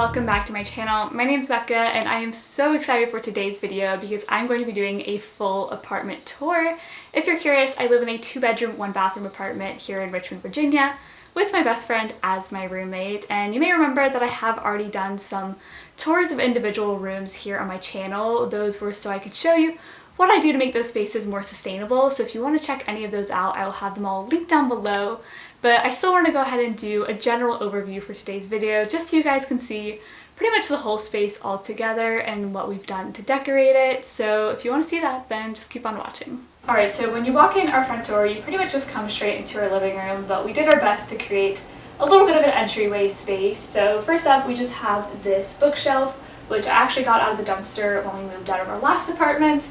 welcome back to my channel. My name is Becca and I am so excited for today's video because I'm going to be doing a full apartment tour. If you're curious, I live in a 2-bedroom, 1-bathroom apartment here in Richmond, Virginia with my best friend as my roommate, and you may remember that I have already done some tours of individual rooms here on my channel. Those were so I could show you what I do to make those spaces more sustainable, so if you want to check any of those out, I will have them all linked down below. But I still want to go ahead and do a general overview for today's video, just so you guys can see pretty much the whole space all together and what we've done to decorate it. So if you want to see that, then just keep on watching. Alright, so when you walk in our front door, you pretty much just come straight into our living room, but we did our best to create a little bit of an entryway space. So first up, we just have this bookshelf, which I actually got out of the dumpster when we moved out of our last apartment,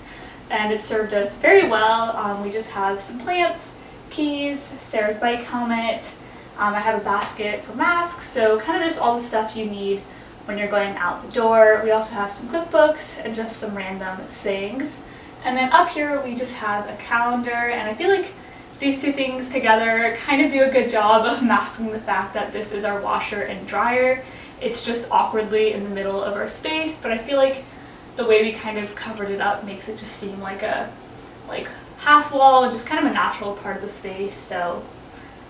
and it served us very well. We just have some plants, keys, Sarah's bike helmet, I have a basket for masks, so kind of just all the stuff you need when you're going out the door. We also have some cookbooks and just some random things. And then up here we just have a calendar, and I feel like these two things together kind of do a good job of masking the fact that this is our washer and dryer. It's just awkwardly in the middle of our space, but I feel like the way we kind of covered it up makes it just seem like a half wall, just kind of a natural part of the space. So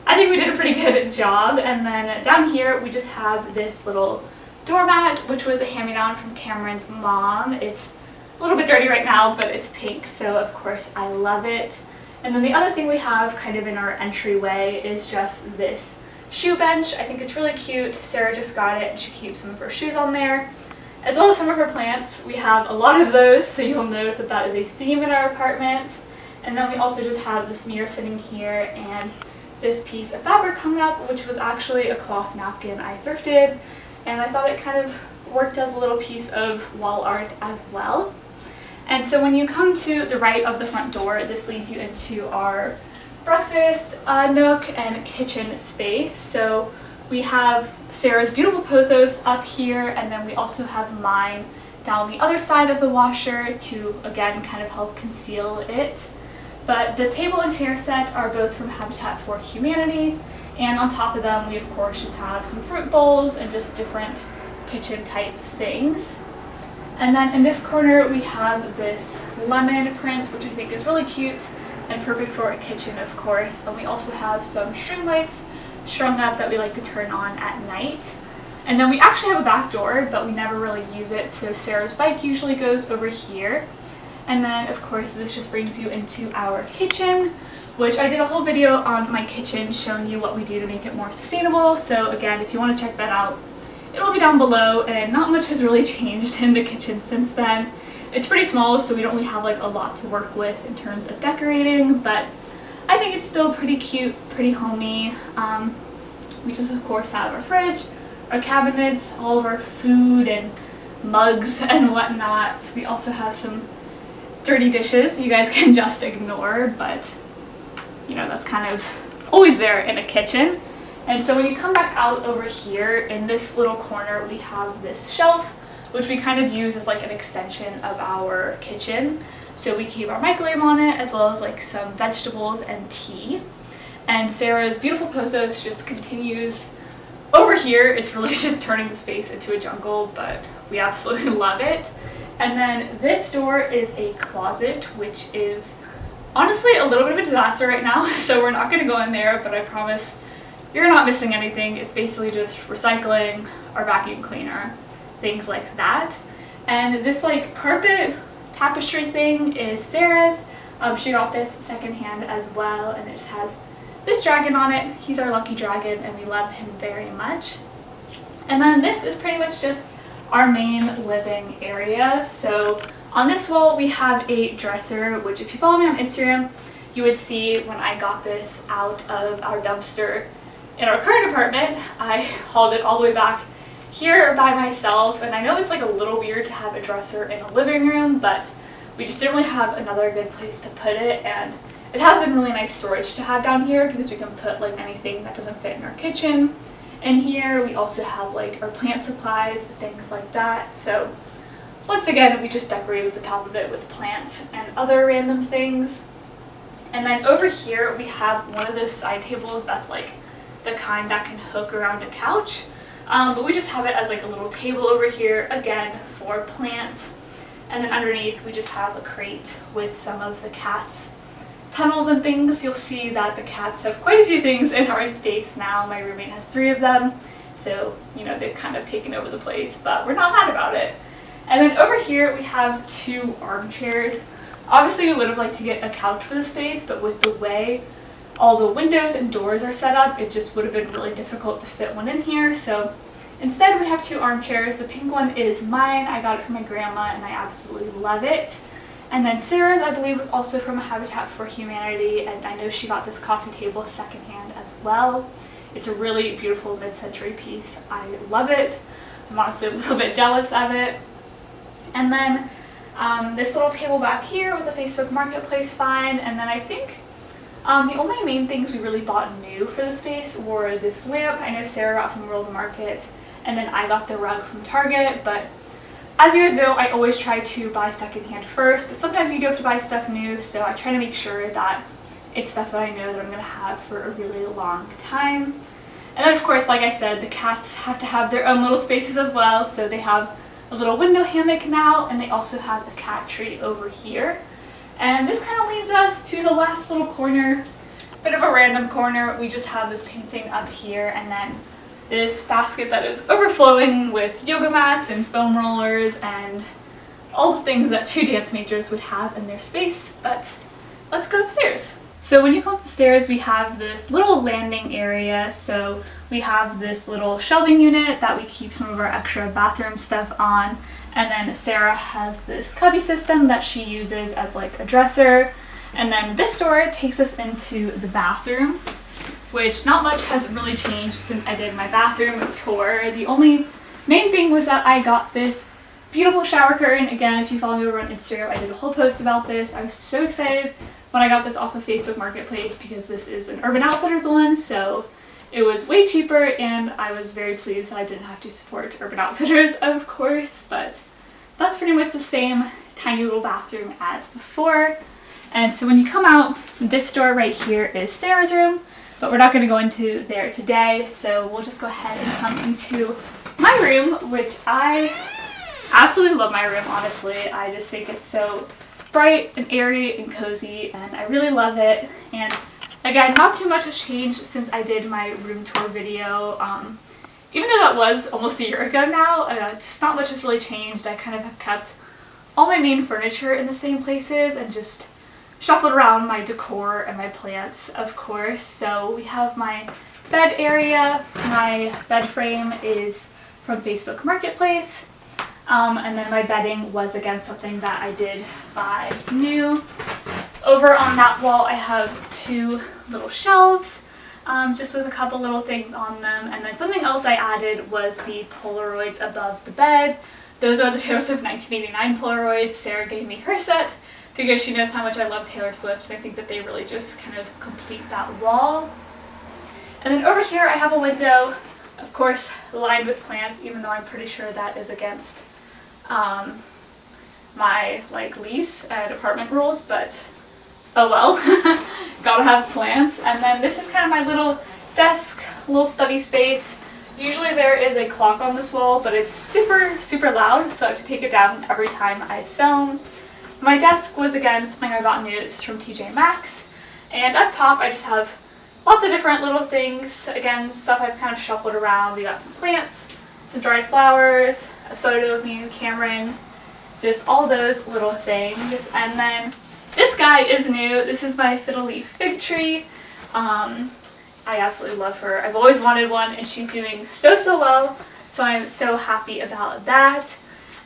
I think we did a pretty good job. And then down here we just have this little doormat, which was a hand-me-down from Cameron's mom. It's a little bit dirty right now, but it's pink, so of course I love it. And then the other thing we have kind of in our entryway is just this shoe bench. I think it's really cute. Sarah just got it and she keeps some of her shoes on there, as well as some of her plants. We have a lot of those, so you'll notice that that is a theme in our apartment. And then we also just have this mirror sitting here and this piece of fabric hung up, which was actually a cloth napkin I thrifted, and I thought it kind of worked as a little piece of wall art as well. And so when you come to the right of the front door, this leads you into our breakfast nook and kitchen space. So we have Sarah's beautiful pothos up here, and then we also have mine down the other side of the washer to, again, kind of help conceal it. But the table and chair set are both from Habitat for Humanity, and on top of them we of course just have some fruit bowls and just different kitchen type things. And then in this corner we have this lemon print, which I think is really cute and perfect for a kitchen, of course. And we also have some string lights strung up that we like to turn on at night. And then we actually have a back door, but we never really use it, so Sarah's bike usually goes over here. And then of course this just brings you into our kitchen, which I did a whole video on my kitchen showing you what we do to make it more sustainable. So again, if you want to check that out, it'll be down below. And not much has really changed in the kitchen since then. It's pretty small, so we don't really have a lot to work with in terms of decorating, but I think it's still pretty cute, pretty homey. We just of course have our fridge, our cabinets, all of our food and mugs and whatnot. We also have some dirty dishes you guys can just ignore, but you know, that's kind of always there in a kitchen. And so when you come back out over here in this little corner, we have this shelf, which we kind of use as an extension of our kitchen. So we keep our microwave on it, as well as some vegetables and tea. And Sarah's beautiful pothos just continues over here. It's really just turning the space into a jungle, but we absolutely love it. And then this door is a closet, which is honestly a little bit of a disaster right now, so we're not going to go in there, but I promise you're not missing anything. It's basically just recycling, our vacuum cleaner, things like that. And this carpet tapestry thing is Sarah's. She got this secondhand as well, and it just has this dragon on it. He's our lucky dragon and we love him very much. And then this is pretty much just our main living area. So on this wall we have a dresser, which if you follow me on Instagram, you would see when I got this out of our dumpster in our current apartment. I hauled it all the way back here by myself, and I know it's a little weird to have a dresser in a living room, but we just didn't really have another good place to put it, and it has been really nice storage to have down here because we can put anything that doesn't fit in our kitchen. And here we also have our plant supplies, things like that. So once again, we just decorated the top of it with plants and other random things. And then over here we have one of those side tables that's the kind that can hook around a couch. But we just have it as like a little table over here, again, for plants. And then underneath we just have a crate with some of the cat's tunnels and things. You'll see that the cats have quite a few things in our space now. My roommate has 3 of them, so you know, they've kind of taken over the place, but we're not mad about it. And then over here we have 2 armchairs. Obviously we would have liked to get a couch for the space, but with the way all the windows and doors are set up, it just would have been really difficult to fit one in here. So instead we have 2 armchairs. The pink one is mine. I got it from my grandma and I absolutely love it. And then Sarah's, I believe, was also from Habitat for Humanity, and I know she got this coffee table secondhand as well. It's a really beautiful mid-century piece. I love it. I'm honestly a little bit jealous of it. And then this little table back here was a Facebook Marketplace find, and then I think the only main things we really bought new for the space were this lamp. I know Sarah got from World Market, and then I got the rug from Target, but as you guys know, I always try to buy secondhand first, but sometimes you do have to buy stuff new, so I try to make sure that it's stuff that I know that I'm going to have for a really long time. And then of course, like I said, the cats have to have their own little spaces as well, so they have a little window hammock now, and they also have a cat tree over here. And this kind of leads us to the last little corner, bit of a random corner. We just have this painting up here, and then this basket that is overflowing with yoga mats and foam rollers and all the things that 2 dance majors would have in their space. But let's go upstairs. So when you come up the stairs, we have this little landing area. So we have this little shelving unit that we keep some of our extra bathroom stuff on. And then Sarah has this cubby system that she uses as like a dresser. And then this door takes us into the bathroom, which not much has really changed since I did my bathroom tour. The only main thing was that I got this beautiful shower curtain. Again, if you follow me over on Instagram, I did a whole post about this. I was so excited when I got this off of Facebook Marketplace because this is an Urban Outfitters one, so it was way cheaper, and I was very pleased that I didn't have to support Urban Outfitters, of course, but that's pretty much the same tiny little bathroom as before. And so when you come out, this door right here is Sarah's room, but we're not going to go into there today, so we'll just go ahead and come into my room, which I absolutely love my room, honestly. I just think it's so bright and airy and cozy, and I really love it. And again, not too much has changed since I did my room tour video. Even though that was almost a year ago now, just not much has really changed. I kind of have kept all my main furniture in the same places and just shuffled around my decor and my plants, of course. So we have my bed area. My bed frame is from Facebook Marketplace. And then my bedding was again something that I did buy new. Over on that wall I have 2 little shelves, just with a couple little things on them. And then something else I added was the Polaroids above the bed. Those are the Taylor Swift 1989 Polaroids. Sarah gave me her set because she knows how much I love Taylor Swift, and I think that they really just kind of complete that wall. And then over here I have a window, of course lined with plants, even though I'm pretty sure that is against my lease and apartment rules, but oh well. Gotta have plants. And then this is kind of my little desk, little study space. Usually there is a clock on this wall, but it's super loud, so I have to take it down every time I film. My desk was again something I got new. This is from TJ Maxx. And up top I just have lots of different little things. Again, stuff I've kind of shuffled around. We got some plants, some dried flowers, a photo of me and Cameron, just all those little things. And then this guy is new. This is my fiddle leaf fig tree. I absolutely love her. I've always wanted one, and she's doing so well, so I'm so happy about that.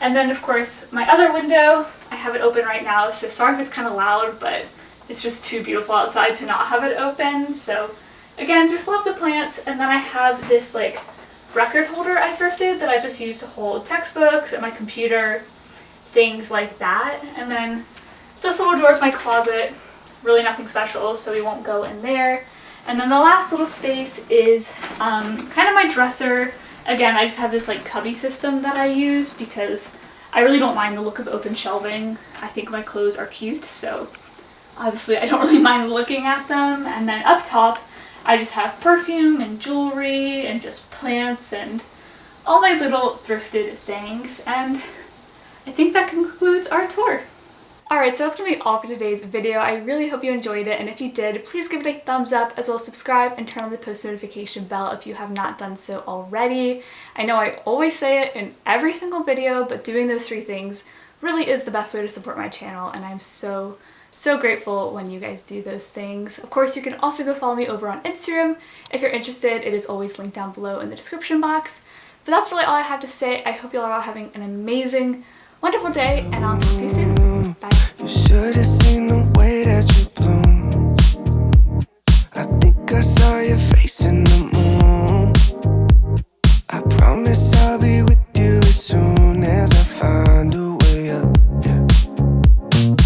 And then of course my other window, I have it open right now, so sorry if it's kind of loud, but it's just too beautiful outside to not have it open. So again, just lots of plants. And then I have this record holder I thrifted that I just use to hold textbooks and my computer, things like that. And then this little door is my closet. Really nothing special, so we won't go in there. And then the last little space is kind of my dresser. Again, I just have this cubby system that I use because I really don't mind the look of open shelving. I think my clothes are cute, so obviously I don't really mind looking at them. And then up top I just have perfume and jewelry and just plants and all my little thrifted things, and I think that concludes our tour. Alright, so that's going to be all for today's video. I really hope you enjoyed it, and if you did, please give it a thumbs up, as well as subscribe and turn on the post notification bell if you have not done so already. I know I always say it in every single video, but doing those 3 things really is the best way to support my channel, and I'm so grateful when you guys do those things. Of course, you can also go follow me over on Instagram. If you're interested, it is always linked down below in the description box. But that's really all I have to say. I hope you all are having an amazing, wonderful day, and I'll talk to you soon. Bye. You should have seen the way that you bloom. I think I saw your face in the moon. I promise I'll be